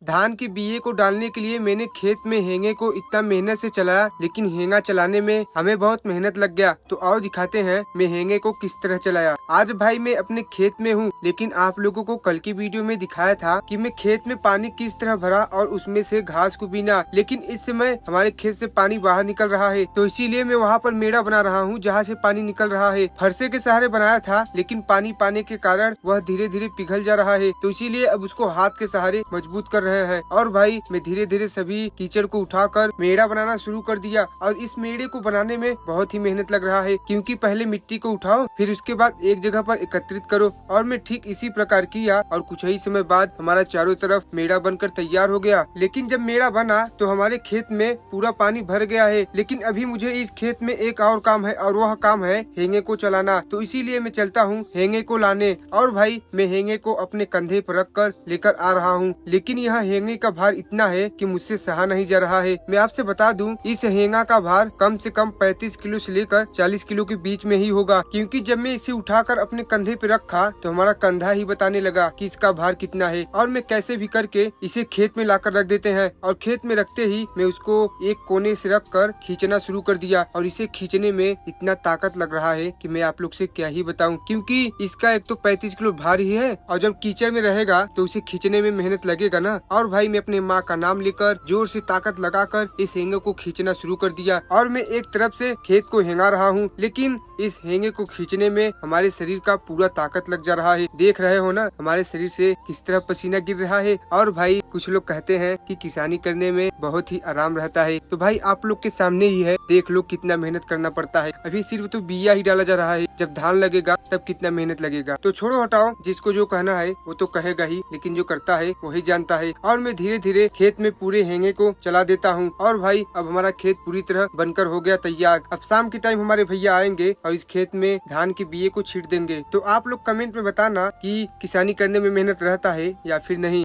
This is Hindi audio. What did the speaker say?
धान के बीए को डालने के लिए मैंने खेत में हेंगे को इतना मेहनत से चलाया, लेकिन हेंगा चलाने में हमें बहुत मेहनत लग गया। तो आओ दिखाते हैं मैं हेंगे को किस तरह चलाया। आज भाई मैं अपने खेत में हूँ, लेकिन आप लोगों को कल की वीडियो में दिखाया था कि मैं खेत में पानी किस तरह भरा और उसमें से घास को बीना, लेकिन इस समय हमारे खेत से पानी बाहर निकल रहा है। तो इसीलिए मैं वहाँ पर मेड़ा बना रहा हूँ जहाँ से पानी निकल रहा है। फरसे के सहारे बनाया था, लेकिन पानी पाने के कारण वह धीरे धीरे पिघल जा रहा है। तो इसीलिए अब उसको हाथ के सहारे मजबूत कर रहे हैं। और भाई मैं धीरे धीरे सभी कीचड़ को उठाकर मेड़ा बनाना शुरू कर दिया। और इस मेड़े को बनाने में बहुत ही मेहनत लग रहा है, क्योंकि पहले मिट्टी को उठाओ, फिर उसके बाद एक जगह पर एकत्रित करो। और मैं ठीक इसी प्रकार किया और कुछ ही समय बाद हमारा चारों तरफ मेड़ा बनकर तैयार हो गया। लेकिन जब मेड़ा बना तो हमारे खेत में पूरा पानी भर गया है। लेकिन अभी मुझे इस खेत में एक और काम है, और वह काम है हेंगे को चलाना। तो इसीलिए मैं चलता हूँ हेंगे को लाने। और भाई मैं हेंगे को अपने कंधे पर रख कर लेकर आ रहा हूँ, लेकिन यह हेंगे का भार इतना है कि मुझसे सहा नहीं जा रहा है। मैं आपसे बता दूं, इस हेंगा का भार कम से कम 35 किलो से लेकर 40 किलो के बीच में ही होगा, क्योंकि जब मैं इसे उठाकर अपने कंधे पे रखा तो हमारा कंधा ही बताने लगा कि इसका भार कितना है। और मैं कैसे भी करके इसे खेत में लाकर रख देते हैं, और खेत में रखते ही मैं उसको एक कोने से रख कर खींचना शुरू कर दिया। और इसे खींचने में इतना ताकत लग रहा है कि मैं आप लोग से क्या ही बताऊं, क्योंकि इसका एक तो 35 किलो भार ही है, और जब कीचड़ में रहेगा तो उसे खींचने में मेहनत लगेगा ना। और भाई मैं अपने माँ का नाम लेकर जोर से ताकत लगाकर इस हेंगे को खींचना शुरू कर दिया। और मैं एक तरफ से खेत को हेंगा रहा हूँ, लेकिन इस हेंगे को खींचने में हमारे शरीर का पूरा ताकत लग जा रहा है। देख रहे हो ना हमारे शरीर से किस तरह पसीना गिर रहा है। और भाई कुछ लोग कहते हैं कि किसानी करने में बहुत ही आराम रहता है, तो भाई आप लोग के सामने ही है, देख लो कितना मेहनत करना पड़ता है। अभी सिर्फ तो बिया ही डाला जा रहा है, जब धान लगेगा तब कितना मेहनत लगेगा। तो छोड़ो हटाओ, जिसको जो कहना है वो तो कहेगा ही, लेकिन जो करता है वही जानता है। और मैं धीरे धीरे खेत में पूरे हेंगे को चला देता हूँ। और भाई अब हमारा खेत पूरी तरह बनकर हो गया तैयार। अब शाम के टाइम हमारे भैया आएंगे और इस खेत में धान के बीए को छींट देंगे। तो आप लोग कमेंट में बताना कि किसानी करने में मेहनत रहता है या फिर नहीं।